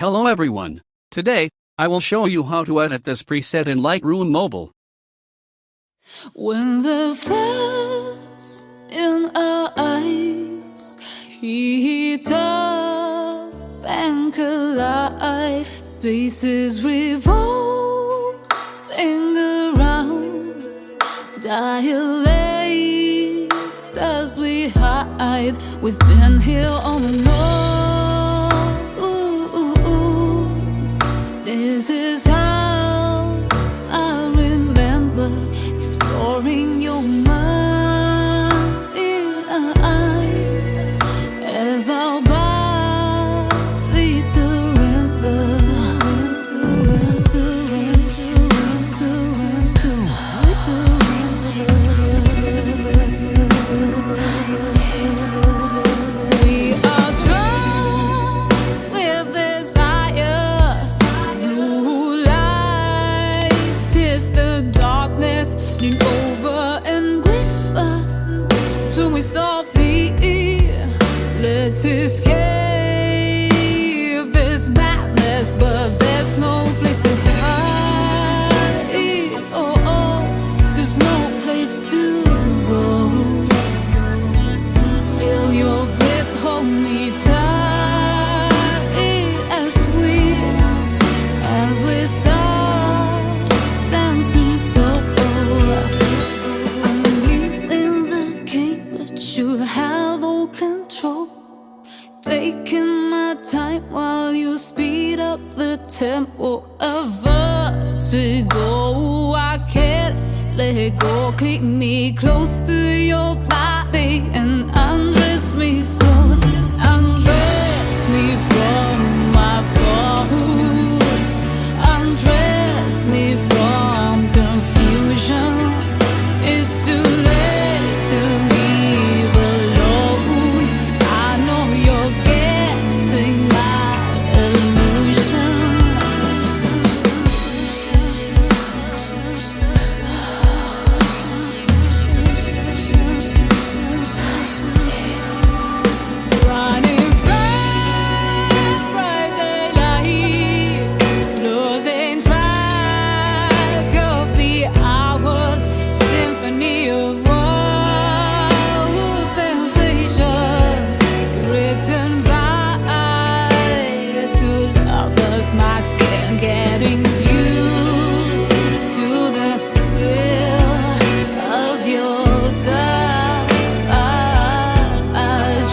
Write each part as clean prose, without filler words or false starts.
Hello everyone. Today, I will show you how to edit this preset in Lightroom Mobile. When the fires in our eyes heat up and collide, spaces revolving around, dilate as we hide. We've been here all along. This is how I remember exploring your mind as our bodies surrender. We are drunk with desire. Blue lights pierce the darkness, lean over and whisper to me softly. Let's escape this madness, but there's no place to hide. Oh, there's no place to go. Feel your grip, hold me tight as we start dancing slow. I'm leading the game, but you have all control. Taking my time while you speed up the tempo. A vertigo, I can't let go. Keep me close to your body and undress me slow. Undress me from my faults. Undress me from confusion. It's too late to leave alone. I know you're getting my illusion. Running from bright daylight, losing track of the hours, symphony of wild sensations, written by two lovers, my skin getting used to the thrill of your touch.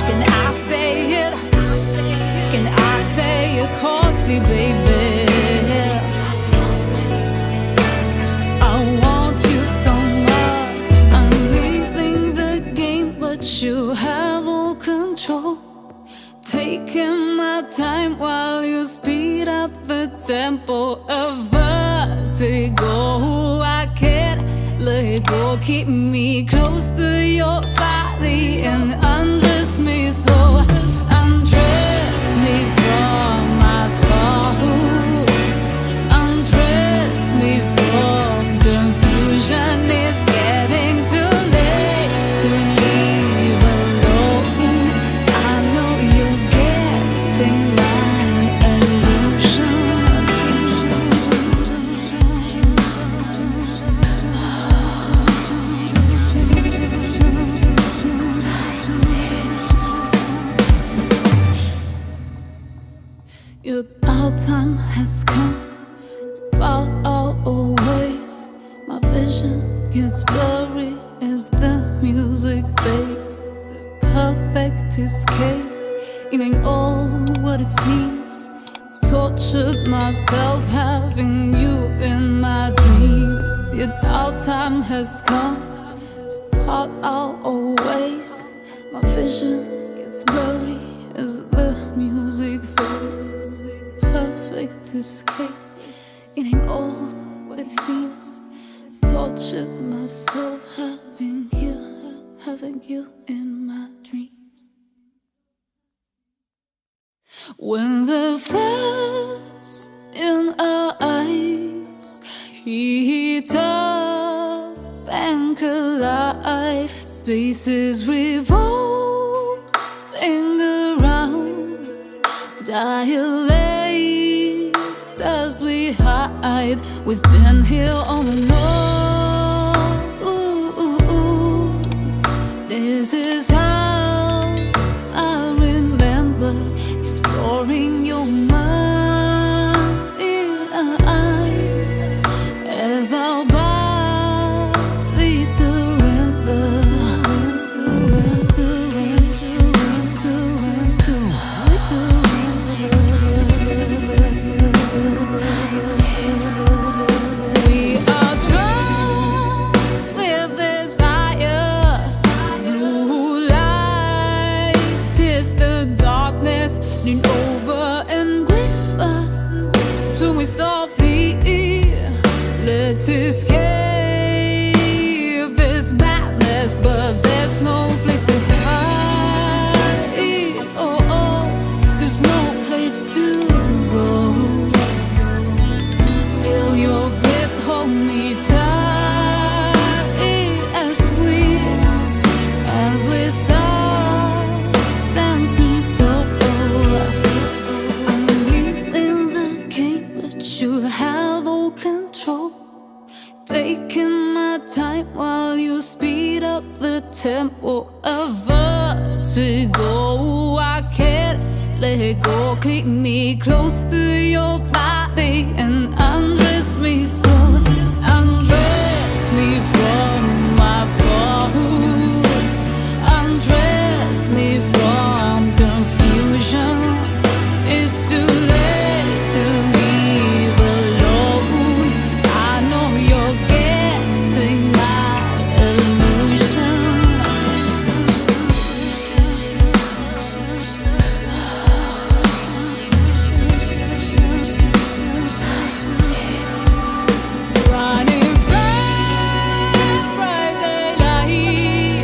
Can I say it? Can I say it costly, baby? I want you so much. I'm leading the game, but you have all control. Taking my time while you speed up the tempo. A vertigo, I can't let go. Keep me close to your body and undress me slow. Undress me from my faults. Undress me from confusion. It's getting too late to leave alone. I know you're getting my illusion. Our time has come. It's about our old ways. My vision gets blurry as the music fades. A perfect escape. It ain't all what it seems. I've tortured myself having you in my dreams. Yet our time has come to part our old ways. My vision gets blurry as the music fades. Perfect escape. It ain't all what it seems. Tortured myself having you in my dreams. When the fires in our eyes heat up and collide, spaces revolving around, dilate We've been here all along. This is how I remember exploring your mind as our bodies surrender. We are drunk with desire. Blue lights pierce the darkness, lean over and whisper to me softly. Let's escape this madness, but there's no place to hide. Oh, there's no place to go. Feel your grip, hold me tight as we start dancing slow. I'm leading the game, but you have all control. Taking my time while you speed up the tempo of vertigo. I can't let go. Keep me close to your body and undress me slow. Undress me from my thoughts. Undress me from confusion. It's too late to leave alone. I know you're getting my illusion. Running from bright daylight,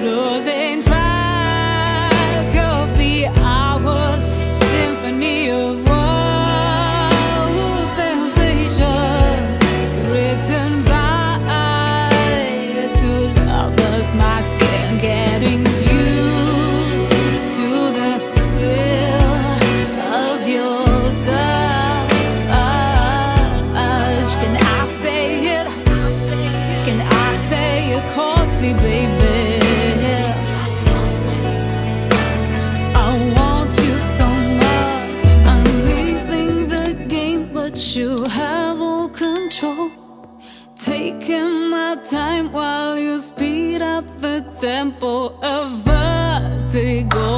losing track of the hours, symphony of wild sensations, written by two lovers, my skin getting used to the thrill of your touch. Can I say it? Can I say it costly, baby? I want you so much. I'm leading the game, but you have all control. Taking my time while you speed up the tempo of vertigo.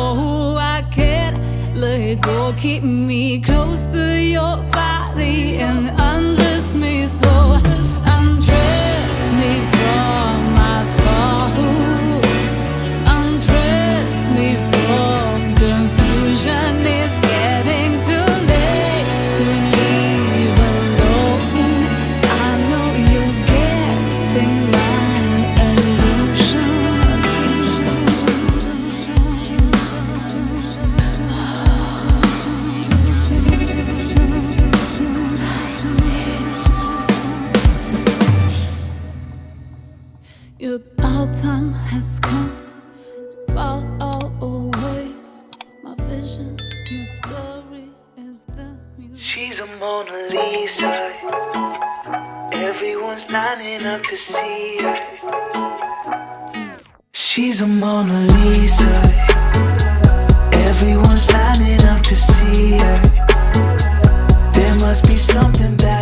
I can't let go. Keep me close to your body and undress me slow. Undress me from my thoughts. Undress me from confusion. It's getting too late to leave alone. I know you're getting my illusion. About time has come. It's about our always. My vision is blurry as the music. She's a Mona Lisa. Everyone's lining up to see her. She's a Mona Lisa. Everyone's lining up to see her. There must be something bad.